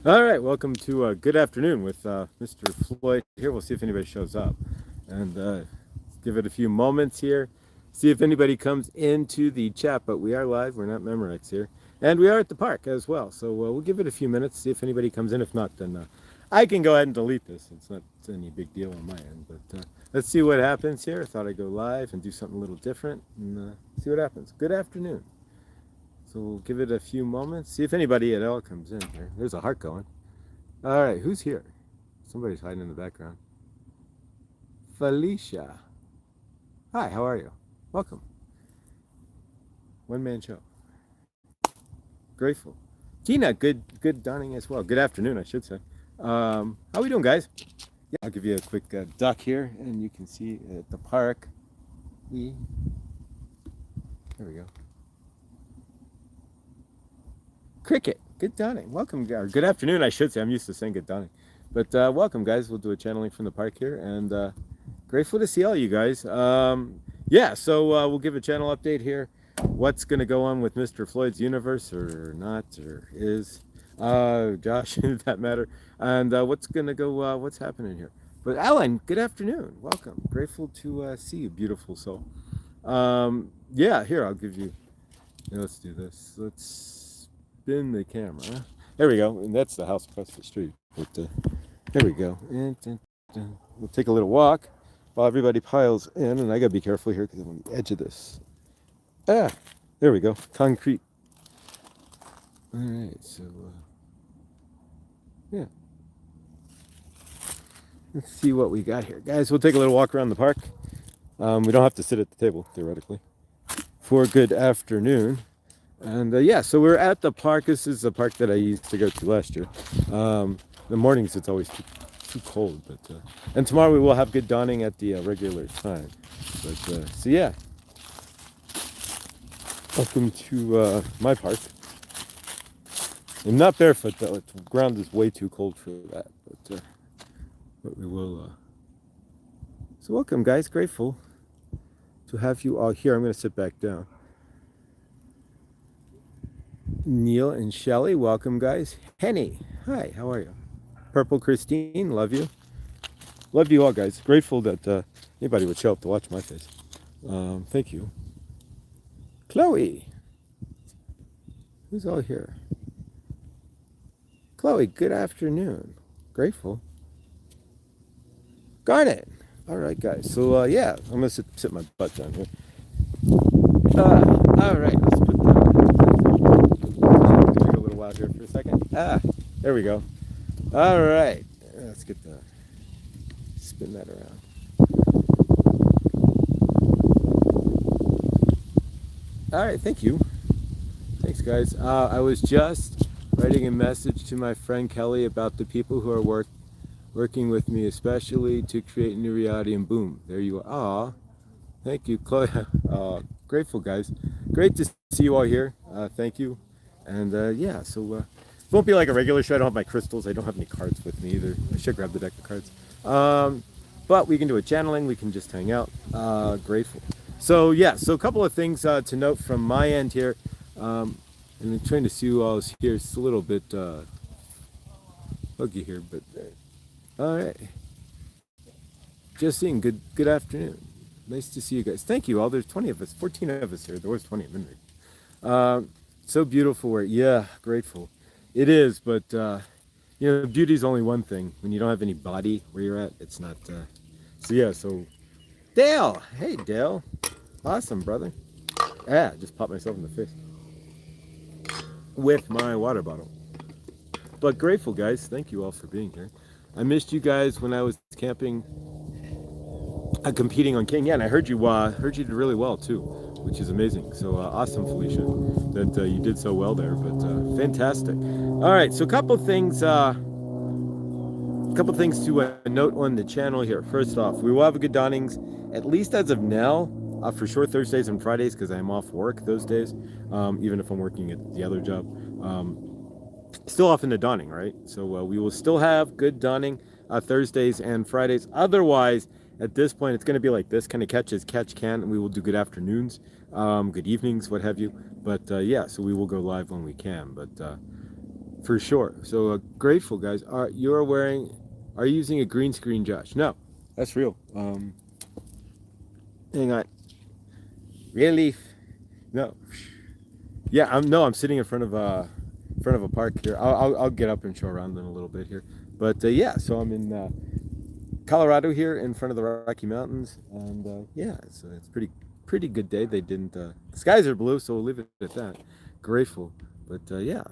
All right, welcome to Good Afternoon with Mr. Floyd here. We'll see if anybody shows up and give it a few moments here. See if anybody comes into the chat, but we are live. We're not Memorex here. And we are at the park as well. So we'll give it a few minutes, see if anybody comes in. If not, then I can go ahead and delete this. It's not any big deal on my end. But let's see what happens here. I thought I'd go live and do something a little different and see what happens. Good afternoon. So we'll give it a few moments, see if anybody at all comes in here. There's a heart going. All right, who's here? Somebody's hiding in the background. Felicia. Hi, how are you? Welcome. One man show. Grateful. Tina, good dawning as well. Good afternoon, I should say. How we doing, guys? Yeah, I'll give you a quick duck here, and you can see at the park. There we go. Cricket, good dawning. Welcome, or good afternoon, I should say. I'm used to saying good dawning. But welcome, guys. We'll do a channeling from the park here. And grateful to see all you guys. Yeah, so we'll give a channel update here. What's going to go on with Mr. Floyd's universe or not, or is. Josh, did that matter? And what's going to go, what's happening here? But Alan, good afternoon. Welcome. Grateful to see you, beautiful soul. Yeah, here, I'll give you, let's do this. Let's spin the camera. There we go. And that's the house across the street. But there we go. We'll take a little walk while everybody piles in. And I got to be careful here because I'm on the edge of this. There we go. Concrete. All right. So, yeah. Let's see what we got here. Guys, we'll take a little walk around the park. We don't have to sit at the table, theoretically, for good afternoon. And yeah, so we're at the park. This is the park that I used to go to last year. The mornings it's always too cold, but and tomorrow we will have good dawning at the regular time. But so yeah, welcome to my park. I'm not barefoot though. The ground is way too cold for that. But we will. So welcome, guys. Grateful to have you all here. I'm going to sit back down. Neil and Shelly, welcome, guys. Henny, hi, how are you? Purple Christine, love you. Love you all, guys. Grateful that anybody would show up to watch my face. Thank you. Chloe, who's all here? Chloe, good afternoon. Grateful. Garnet, all right, guys. So yeah, I'm gonna sit my butt down here. All right, let's put that. Take a little while here for a second. There we go. All right, let's get the spin that around. All right, thank you. Thanks, guys. I was just writing a message to my friend Kelly about the people who are working with me, especially to create a new reality, and boom, there you are. Aw, thank you, Chloe. Grateful, guys. Great to see you all here. Thank you. And yeah, so it won't be like a regular show. I don't have my crystals. I don't have any cards with me either. I should grab the deck of cards. But we can do a channeling. We can just hang out. Grateful. So yeah, so a couple of things to note from my end here. And I'm trying to see who else here. It's a little bit buggy here, but all right. Just seeing. Good afternoon. Nice to see you guys. Thank you all. There's 20 of us, 14 of us here. There was 20 of them. So beautiful. Yeah, grateful. It is, but you know, beauty's only one thing. When you don't have any body where you're at, it's not. So yeah. So Dale, hey Dale, awesome brother. Yeah, just popped myself in the face with my water bottle. But grateful, guys. Thank you all for being here. I missed you guys when I was camping. Competing on King, yeah, and I heard you did really well too, which is amazing. So awesome, Felicia, that you did so well there. But fantastic. All right, so a couple things to note on the channel here. First off, we will have a good dawnings, at least as of now, for sure Thursdays and Fridays, because I'm off work those days, even if I'm working at the other job. Still off in the dawning, right? So we will still have good dawning Thursdays and Fridays. Otherwise, at this point, it's going to be like this, kind of catch as catch can, and we will do good afternoons, good evenings, what have you. But yeah, so we will go live when we can. But For sure. So grateful, guys. Are Are you using a green screen, Josh? No, that's real. Hang on. Really? No. Yeah, I'm sitting in front of a park here. I'll get up and show around in a little bit here. But yeah, so I'm in Colorado here in front of the Rocky Mountains, and yeah, it's pretty good day. They didn't. The skies are blue, so we'll leave it at that. Grateful, but yeah.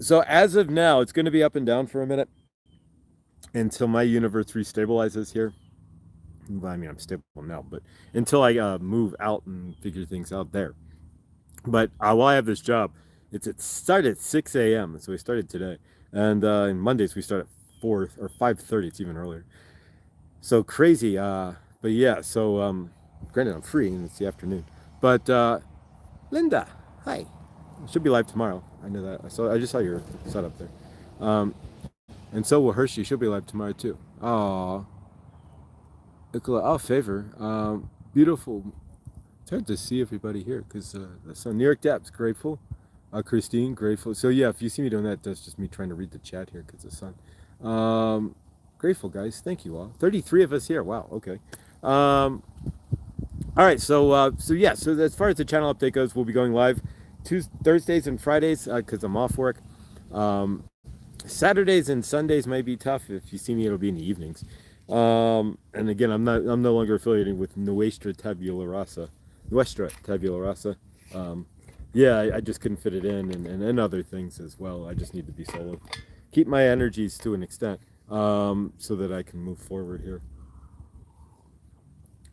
So as of now, it's going to be up and down for a minute until my universe restabilizes here. Well, I mean, I'm stable now, but until I move out and figure things out there. But while I have this job, it started at 6 a.m. So we started today, and Mondays we start at 4 or 5:30. It's even earlier. So crazy. But yeah. So granted, I'm free and it's the afternoon. But Linda, hi. It should be live tomorrow. I know that. I just saw your setup there. Um, and so will Hershey. She'll be live tomorrow too. Oh, oh, favor. Beautiful. It's hard to see everybody here because so New York Depths, grateful. Christine, grateful. So yeah, if you see me doing that, that's just me trying to read the chat here because the sun. Grateful, guys. Thank you all. 33 of us here. Wow. Okay. All right. So yeah. So as far as the channel update goes, we'll be going live Thursdays and Fridays because I'm off work. Saturdays and Sundays might be tough. If you see me, it'll be in the evenings. And again, I'm no longer affiliating with Nuestra Tabula Rasa. Yeah, I just couldn't fit it in, and other things as well. I just need to be solo. Keep my energies to an extent, so that I can move forward here.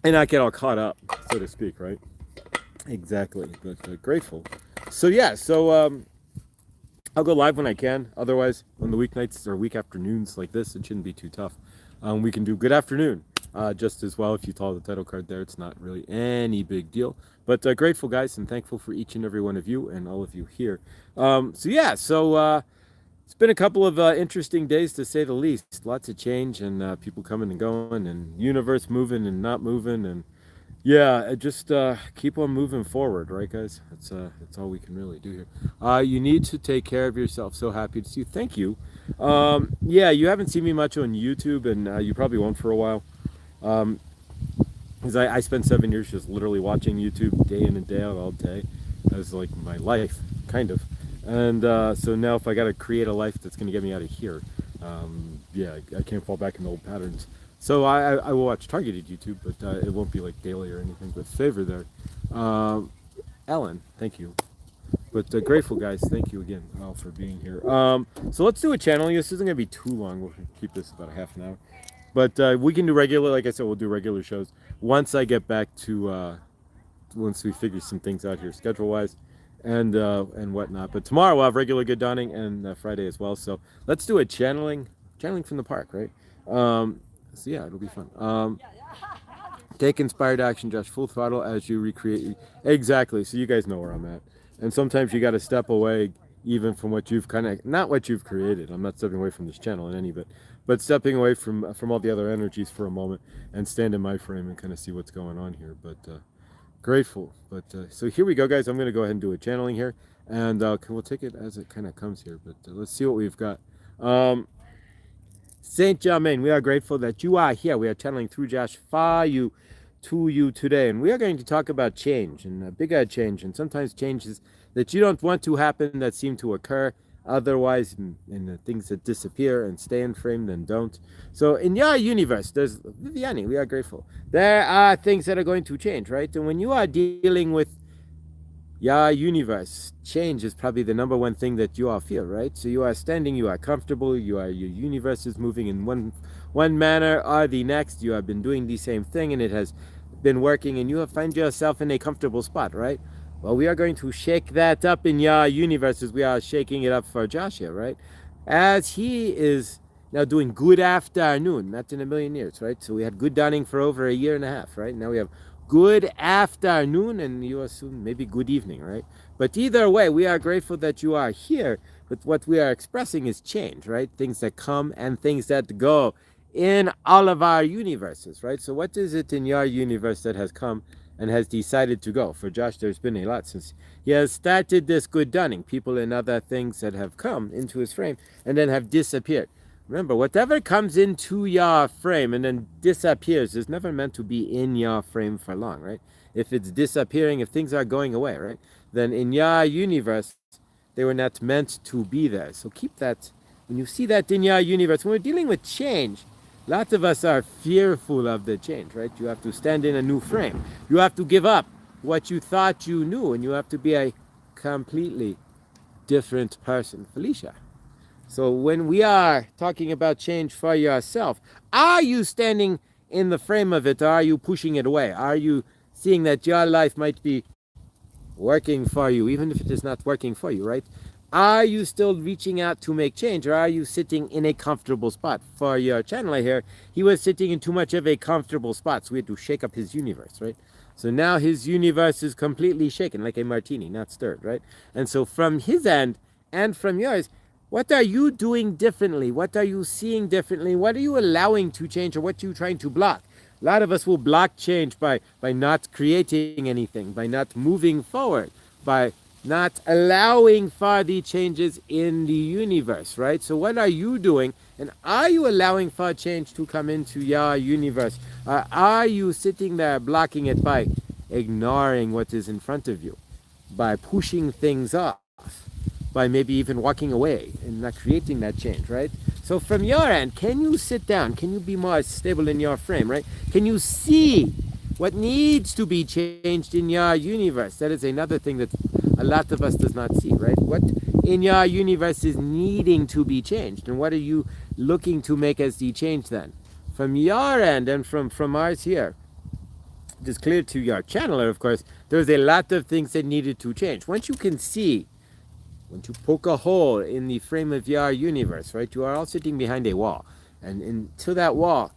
And not get all caught up, so to speak, right? Exactly, but grateful. So yeah, I'll go live when I can. Otherwise, on the weeknights or week afternoons like this, it shouldn't be too tough. We can do good afternoon just as well. If you saw the title card there, it's not really any big deal. But grateful, guys, and thankful for each and every one of you and all of you here. It's been a couple of interesting days, to say the least. Lots of change and people coming and going and universe moving and not moving. And yeah, just keep on moving forward, right, guys? That's all we can really do here. You need to take care of yourself. So happy to see you. Thank you. Yeah, you haven't seen me much on YouTube, and you probably won't for a while. Because I spent 7 years just literally watching YouTube day in and day out all day. As like my life, kind of. And so now if I got to create a life that's going to get me out of here, yeah, I can't fall back into old patterns. So I will watch targeted YouTube, but it won't be like daily or anything. But favor there. Ellen, thank you. But grateful, guys. Thank you again for being here. So let's do a channeling. This isn't going to be too long. We'll keep this about a half an hour. But we can do regular, like I said, we'll do regular shows. Once I get back to, once we figure some things out here schedule-wise and whatnot. But tomorrow we'll have regular Good Dawning and Friday as well. So let's do a channeling from the park, right? So yeah, it'll be fun. Take inspired action, Josh. Full throttle as you recreate. Exactly. So you guys know where I'm at. And sometimes you got to step away even from what you've not what you've created. I'm not stepping away from this channel in any bit, but stepping away from all the other energies for a moment and stand in my frame and kind of see what's going on here. But grateful. But so here we go, guys. I'm going to go ahead and do a channeling here, and we'll take it as it kind of comes here. But let's see what we've got. Saint Germain, we are grateful that you are here. We are channeling through Josh for you, to you today, and we are going to talk about change and bigger change, and sometimes changes that you don't want to happen that seem to occur otherwise, and things that disappear and stay in frame then don't. So in your universe, there's Viviani, we are grateful. There are things that are going to change, right? And when you are dealing with your universe, change is probably the number one thing that you all feel, right? So you are standing, you are comfortable, your universe is moving in one manner or the next. You have been doing the same thing and it has been working, and you find yourself in a comfortable spot, right? Well, we are going to shake that up in your universe as we are shaking it up for Josh here, right? As he is now doing good afternoon, not in a million years, right? So we had good dawning for over a year and a half, right? Now we have good afternoon, and you assume maybe good evening, right? But either way, we are grateful that you are here. But what we are expressing is change, right? Things that come and things that go in all of our universes, right? So what is it in your universe that has come and has decided to go. For Josh, there's been a lot since he has started this good dunning. People and other things that have come into his frame and then have disappeared. Remember, whatever comes into your frame and then disappears is never meant to be in your frame for long, right? If it's disappearing, if things are going away, right, then in your universe, they were not meant to be there. So keep that. When you see that in your universe, when we're dealing with change, lots of us are fearful of the change, right? You have to stand in a new frame. You have to give up what you thought you knew, and you have to be a completely different person. Felicia. So when we are talking about change for yourself, are you standing in the frame of it, or are you pushing it away? Are you seeing that your life might be working for you, even if it is not working for you, right? Are you still reaching out to make change, or are you sitting in a comfortable spot? For your channeler here, he was sitting in too much of a comfortable spot, so we had to shake up his universe, right? So now his universe is completely shaken, like a martini, not stirred, right? And so from his end and from yours, what are you doing differently? What are you seeing differently? What are you allowing to change, or what are you trying to block? A lot of us will block change by not creating anything, by not moving forward, by not allowing for the changes in the universe, right? So what are you doing? And are you allowing for change to come into your universe? Or are you sitting there blocking it by ignoring what is in front of you, by pushing things off, by maybe even walking away and not creating that change, right? So from your end, can you sit down? Can you be more stable in your frame, right? Can you see what needs to be changed in your universe? That is another thing that a lot of us does not see, right? What in your universe is needing to be changed, and what are you looking to make as the change then? From your end and from ours here, it is clear to your channeler, of course, there's a lot of things that needed to change. Once you can see, once you poke a hole in the frame of your universe, right, you are all sitting behind a wall. And into that wall,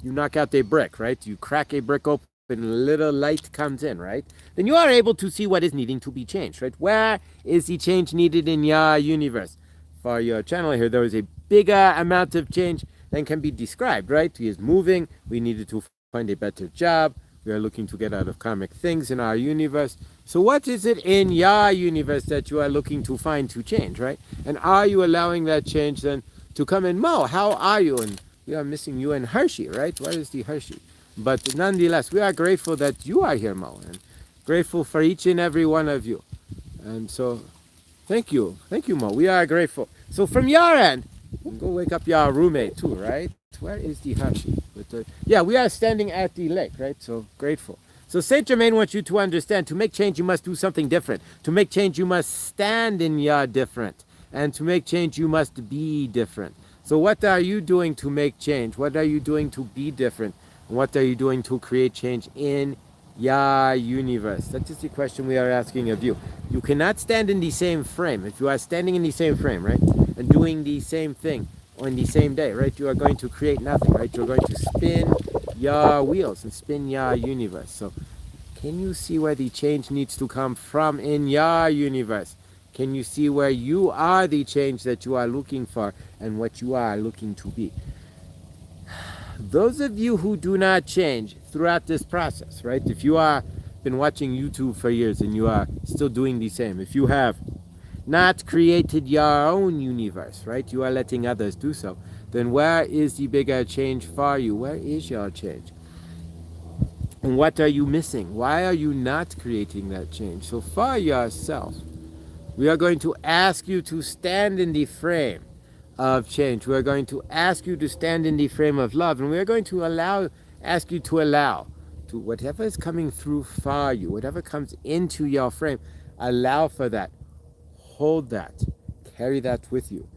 you knock out a brick, right? You crack a brick open, a little light comes in, right? Then you are able to see what is needing to be changed, right? Where is the change needed in your universe? For your channel here, there is a bigger amount of change than can be described, right? He is moving. We needed to find a better job. We are looking to get out of karmic things in our universe. So what is it in your universe that you are looking to find to change, right? And are you allowing that change then to come in? Mo, how are you? And we are missing you and Hershey, right? Where is the Hershey? But nonetheless, we are grateful that you are here, Mo, and grateful for each and every one of you. And so, thank you, Mo. We are grateful. So from your end, go wake up your roommate too, right? Where is the Hershey? Yeah, we are standing at the lake, right? So grateful. So Saint Germain wants you to understand, to make change, you must do something different. To make change, you must stand in your different. And to make change, you must be different. So what are you doing to make change? What are you doing to be different? And what are you doing to create change in your universe? That is the question we are asking of you. You cannot stand in the same frame. If you are standing in the same frame, right, and doing the same thing on the same day, right, you are going to create nothing, right? You're going to spin your wheels and spin your universe. So can you see where the change needs to come from in your universe? Can you see where you are the change that you are looking for and what you are looking to be? Those of you who do not change throughout this process, right? If you are been watching YouTube for years and you are still doing the same, if you have not created your own universe, right? You are letting others do so. Then where is the bigger change for you? Where is your change? And what are you missing? Why are you not creating that change? So for yourself, we are going to ask you to stand in the frame of change. We are going to ask you to stand in the frame of love. And we are going to ask you to allow to whatever is coming through for you, whatever comes into your frame, allow for that. Hold that. Carry that with you.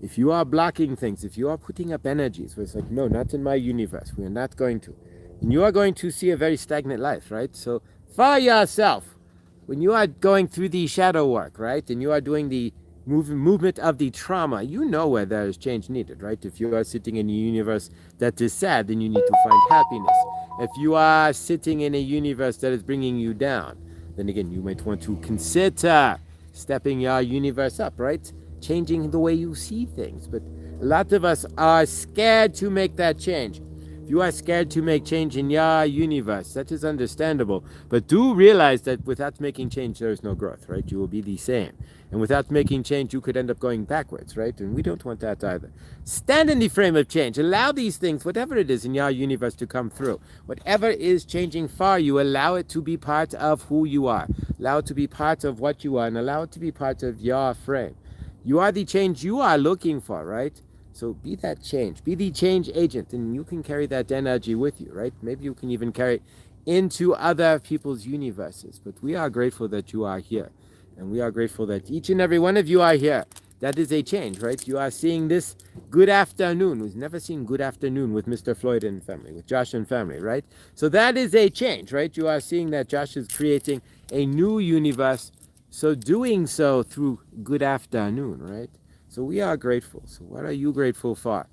If you are blocking things, if you are putting up energies where it's like, no, not in my universe, we are not going to, and you are going to see a very stagnant life, right? So for yourself, when you are going through the shadow work, right, and you are doing the movement of the trauma, you know where there is change needed, right? If you are sitting in a universe that is sad, then you need to find happiness. If you are sitting in a universe that is bringing you down, then again, you might want to consider stepping your universe up, right? Changing the way you see things. But a lot of us are scared to make that change. If you are scared to make change in your universe, that is understandable. But do realize that without making change, there is no growth, right? You will be the same. And without making change, you could end up going backwards, right? And we don't want that either. Stand in the frame of change. Allow these things, whatever it is in your universe, to come through. Whatever is changing for you, allow it to be part of who you are. Allow it to be part of what you are, and allow it to be part of your frame. You are the change you are looking for, right? So be that change. Be the change agent, and you can carry that energy with you, right? Maybe you can even carry it into other people's universes. But we are grateful that you are here. And we are grateful that each and every one of you are here. That is a change, right? You are seeing this good afternoon. We've never seen good afternoon with Mr. Floyd and family, with Josh and family, right? So that is a change, right? You are seeing that Josh is creating a new universe. So doing so through good afternoon, right? So we are grateful. So what are you grateful for?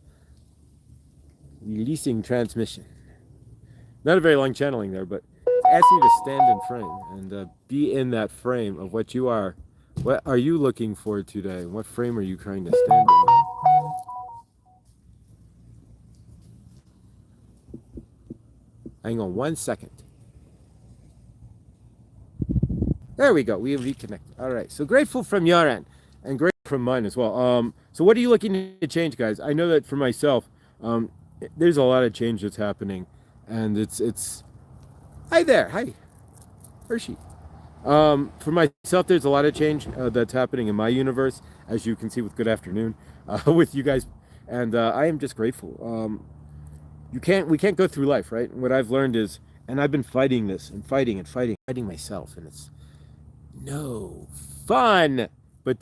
Releasing transmission. Not a very long channeling there, but ask you to stand in frame and be in that frame of what you are. What are you looking for today? What frame are you trying to stand in? Hang on 1 second. There we go. We have reconnected. All right. So grateful from your end and grateful from mine as well. So what are you looking to change, guys? I know that for myself, there's a lot of change that's happening, and it's. Hi there. Hi, Hershey. For myself, there's a lot of change that's happening in my universe, as you can see with Good Afternoon, with you guys, and I am just grateful. We can't go through life, right? And what I've learned is, and I've been fighting this and fighting myself, and it's no fun, but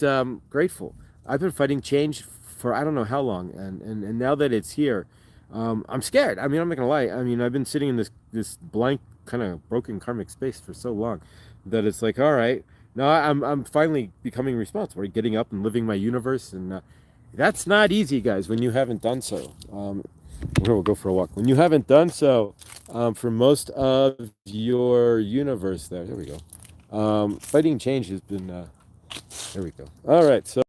grateful. I've been fighting change for I don't know how long, and now that it's here, I'm scared. I mean, I'm not gonna lie. I mean, I've been sitting in this blank kind of broken karmic space for so long that it's like, all right, now I'm finally becoming responsible, right? Getting up and living my universe, and that's not easy, guys. When you haven't done so, we'll go for a walk. When you haven't done so for most of your universe, there we go. Fighting change has been. There we go. All right, so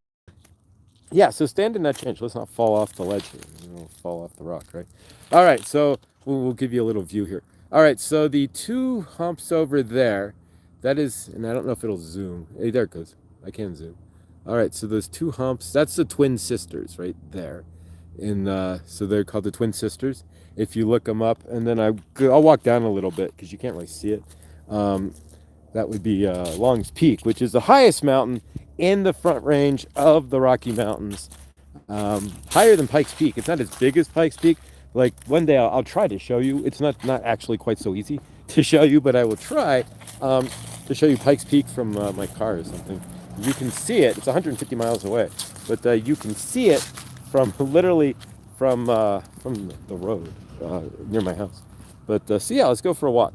yeah, so stand in that change. Let's not fall off the ledge here. We don't fall off the rock, right? All right, so we'll give you a little view here. All right, so the two humps over there, that is, and I don't know if it'll zoom. Hey, there it goes. I can zoom. All right, so those two humps, that's the twin sisters right there. So they're called the twin sisters. If you look them up, and then I'll walk down a little bit because you can't really see it. That would be Long's Peak, which is the highest mountain in the Front Range of the Rocky Mountains, higher than Pikes Peak. It's not as big as Pikes Peak. Like one day I'll try to show you. It's not actually quite so easy to show you, but I will try to show you Pikes Peak from my car or something. You can see it. It's 150 miles away, but you can see it from literally from the road near my house. But so yeah, let's go for a walk.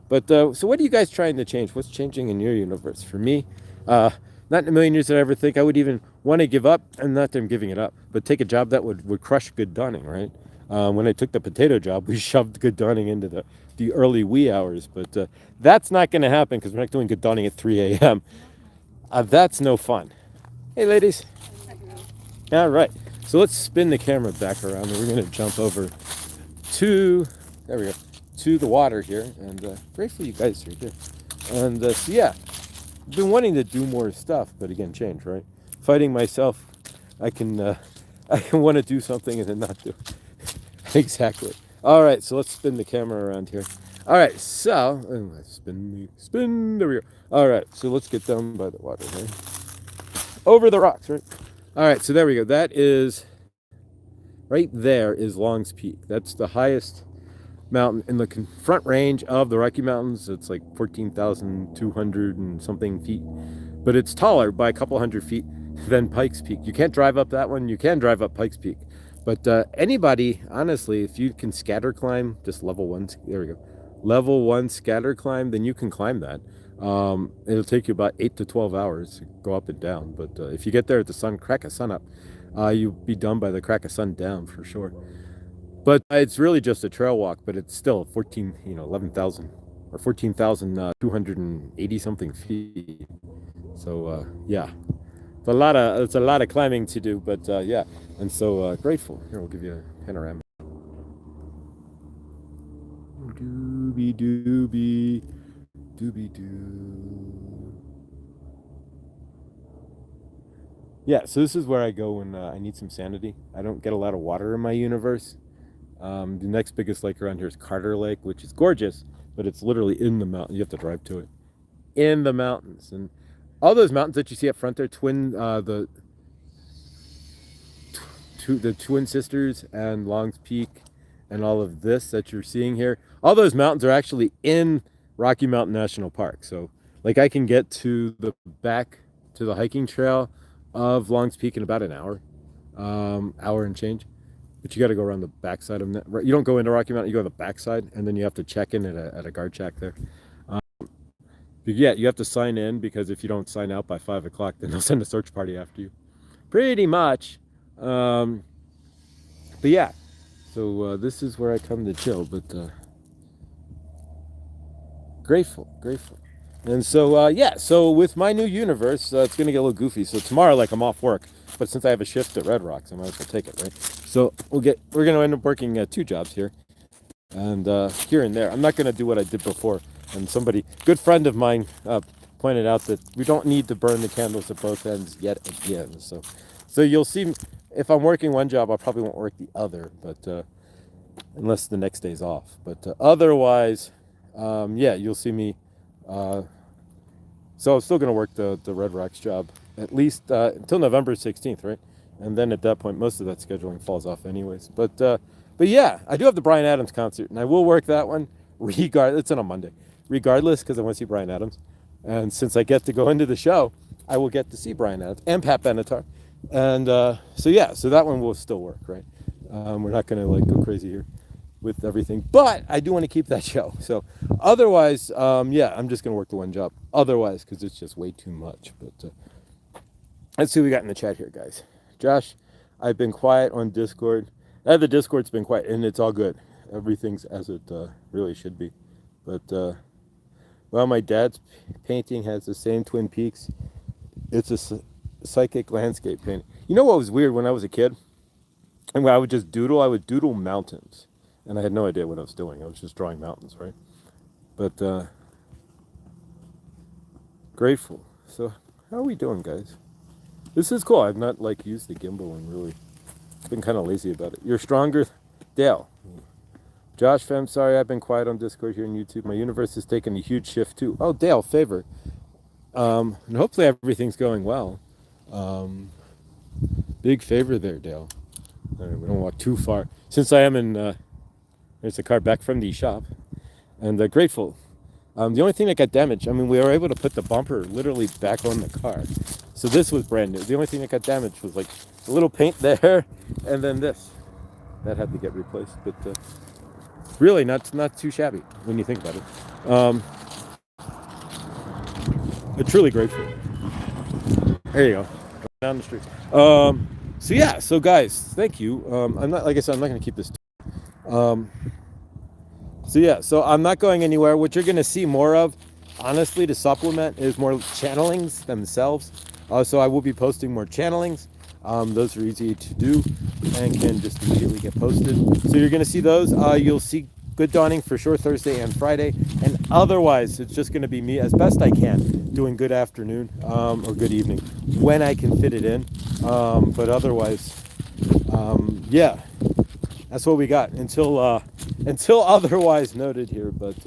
But so what are you guys trying to change? What's changing in your universe? For me, not in a million years did I ever think I would even want to give up, and not that I'm giving it up, but take a job that would crush good dawning, right? When I took the potato job, we shoved good dawning into the early wee hours, but that's not going to happen because we're not doing good dawning at 3 a.m. That's no fun. Hey, ladies. All right, so let's spin the camera back around, and we're going to jump over to, there we go, to the water here, and grateful you guys are here. And so yeah, I've been wanting to do more stuff, but again, change, right? Fighting myself, I can want to do something and then not do it. Exactly. All right, so let's spin the camera around here. All right, so spin. There we go. All right, so let's get down by the water here, over the rocks, right? All right, so there we go. That is right there is Long's Peak. That's the highest mountain in the Front Range of the Rocky Mountains. It's like 14,200 and something feet, but it's taller by a couple hundred feet than Pikes Peak. You can't drive up that one. You can drive up Pikes Peak, but anybody, honestly, if you can scatter climb, just level one, there we go, level one scatter climb, then you can climb that. It'll take you about 8 to 12 hours to go up and down, but if you get there at the crack of sun up, you'll be done by the crack of sun down for sure. But it's really just a trail walk, but it's still 11,000 or 14,280 something feet. So yeah, it's a lot of climbing to do, but yeah, and so grateful. Here, we'll give you a panorama. Doobie doobie. Doobie doo. Yeah, so this is where I go when I need some sanity. I don't get a lot of water in my universe. The next biggest lake around here is Carter Lake, which is gorgeous, but it's literally in the mountain. You have to drive to it. In the mountains. And all those mountains that you see up front there, the Twin Sisters and Long's Peak and all of this that you're seeing here, all those mountains are actually in Rocky Mountain National Park. So like I can get to the back to the hiking trail of Long's Peak in about an hour, hour and change. But you got to go around the backside of that. You don't go into Rocky Mountain, you go to the backside, and then you have to check in at a guard shack there. But yeah, you have to sign in, because if you don't sign out by 5 o'clock, then they'll send a search party after you. Pretty much. But yeah, so this is where I come to chill, but grateful. And so, yeah, so with my new universe, it's going to get a little goofy. So tomorrow, like, I'm off work, but since I have a shift at Red Rocks, I might as well take it, right? So we're going to end up working 2 jobs here, and here and there. I'm not going to do what I did before. And good friend of mine, pointed out that we don't need to burn the candles at both ends yet again. So you'll see, if I'm working one job, I probably won't work the other, but unless the next day's off. But otherwise, yeah, you'll see me. So I'm still going to work the Red Rocks job at least until November 16th, right? And then at that point, most of that scheduling falls off anyways. But yeah, I do have the Bryan Adams concert, and I will work that one regardless. It's on a Monday, regardless, because I want to see Bryan Adams. And since I get to go into the show, I will get to see Bryan Adams and Pat Benatar. And so yeah, so that one will still work, right? We're not going to like go crazy here with everything, but I do want to keep that show. So otherwise, yeah, I'm just going to work the one job. Otherwise, because it's just way too much. But let's see what we got in the chat here, guys. Josh, I've been quiet on Discord. The Discord's been quiet, and it's all good. Everything's as it really should be. But well, my dad's painting has the same Twin Peaks. It's a psychic landscape painting. You know what was weird when I was a kid? And when I would just doodle, I would doodle mountains. And I had no idea what I was doing. I was just drawing mountains, right? But grateful. So how are we doing, guys? This is cool. I've not like used the gimbal and really been kind of lazy about it. You're stronger, Dale. Josh fam, sorry I've been quiet on Discord here on YouTube. My universe has taken a huge shift too. Oh, Dale, favor. And hopefully everything's going well. Big favor there, Dale. We don't walk too far. Since I am in, there's a car back from the shop. And grateful. The only thing that got damaged, I mean, we were able to put the bumper literally back on the car. So this was brand new. The only thing that got damaged was like a little paint there, and then this. That had to get replaced. But really not too shabby when you think about it. But truly grateful. There you go. Down the street. So yeah, so guys, thank you. I'm not, like I said, I'm not going to keep this. So yeah, so I'm not going anywhere. What you're going to see more of, honestly, to supplement, is more channelings themselves. So I will be posting more channelings. Those are easy to do and can just immediately get posted. So you're going to see those. You'll see Good Dawning for sure Thursday and Friday. And otherwise, it's just going to be me, as best I can, doing Good Afternoon or Good Evening when I can fit it in. But otherwise, yeah, that's what we got until otherwise noted here. But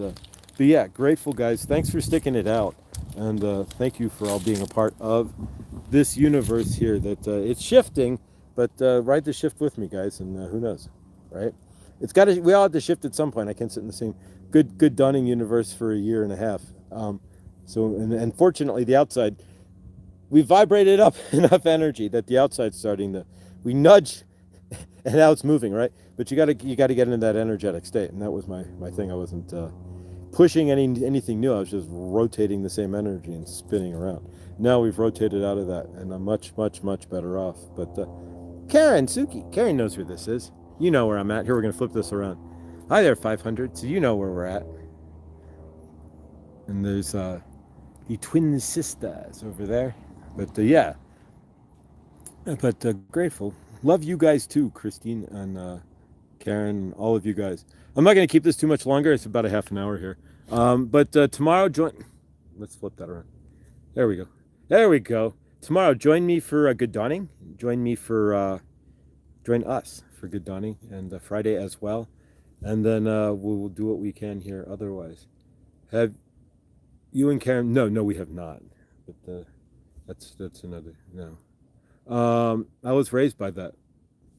yeah, grateful, guys. Thanks for sticking it out. And thank you for all being a part of this universe here. That it's shifting, but ride the shift with me, guys. And who knows, right? We all have to shift at some point. I can't sit in the same good Dawning universe for a year and a half. And fortunately, the outside, we vibrated up enough energy that the outside's starting to, we nudge, and now it's moving, right? But you got to get into that energetic state, and that was my thing. I wasn't pushing anything new. I was just rotating the same energy and spinning around. Now we've rotated out of that, and I'm much better off. But Karen knows who this is. You know where I'm at. Here, we're going to flip this around. Hi there, 500. So you know where we're at. And there's the Twin Sisters over there. But yeah. But grateful. Love you guys too, Christine and Karen, all of you guys. I'm not going to keep this too much longer. It's about a half an hour here. But tomorrow, let's flip that around. There we go. There we go. Tomorrow, join me for Good Dawning. Join me for, join us for Good Dawning, and Friday as well. And then we'll do what we can here otherwise. Have you and Karen? No, we have not. But that's another, no. I was raised by that.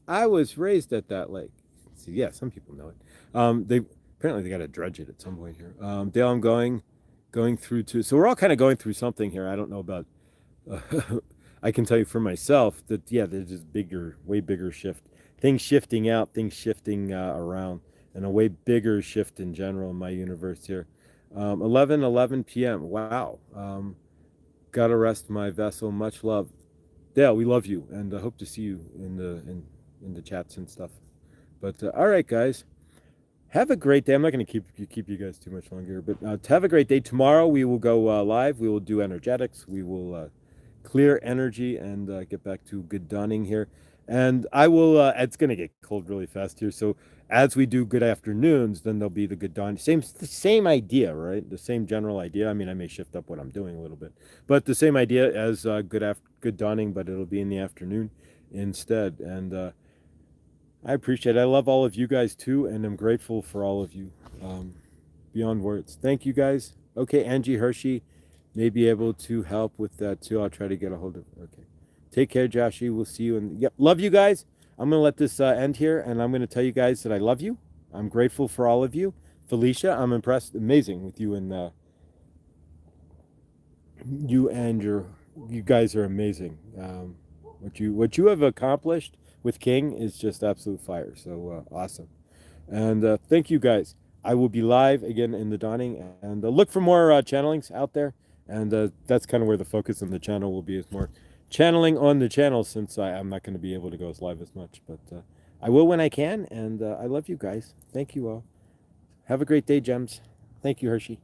I was raised at that lake. See, yeah, some people know it. They apparently they got to dredge it at some point here. Dale, I'm going through too. So we're all kind of going through something here. I don't know about. I can tell you for myself that yeah, there's this bigger, way bigger shift. Things shifting out, things shifting around, and a way bigger shift in general in my universe here. 11 p.m. Wow. Gotta rest my vessel. Much love. Dale, we love you, and I hope to see you in the chats and stuff. But all right, guys, have a great day. I'm not going to keep you guys too much longer, but have a great day. Tomorrow we will go live. We will do energetics. We will clear energy and get back to Good Dawning here. And I will. It's going to get cold really fast here, so as we do good afternoons, then there'll be the Good Dawn. Same idea, right? The same general idea. I mean, I may shift up what I'm doing a little bit, but the same idea as Good Dawning, but it'll be in the afternoon instead. And I appreciate it. I love all of you guys too, and I'm grateful for all of you beyond words. Thank you guys. Okay, Angie Hershey may be able to help with that too. I'll try to get a hold of her. Okay. Take care, Joshy. We'll see you. And yep, love you guys. I'm going to let this end here, and I'm going to tell you guys that I love you. I'm grateful for all of you. Felicia, I'm impressed. Amazing with you and you guys are amazing. What you have accomplished with King is just absolute fire. So awesome. And thank you guys. I will be live again in the Dawning, and look for more channelings out there. And that's kind of where the focus on the channel will be, is more channeling on the channel, since I'm not going to be able to go as live as much, but I will when I can. And I love you guys. Thank you all. Have a great day, gems. Thank you, Hershey.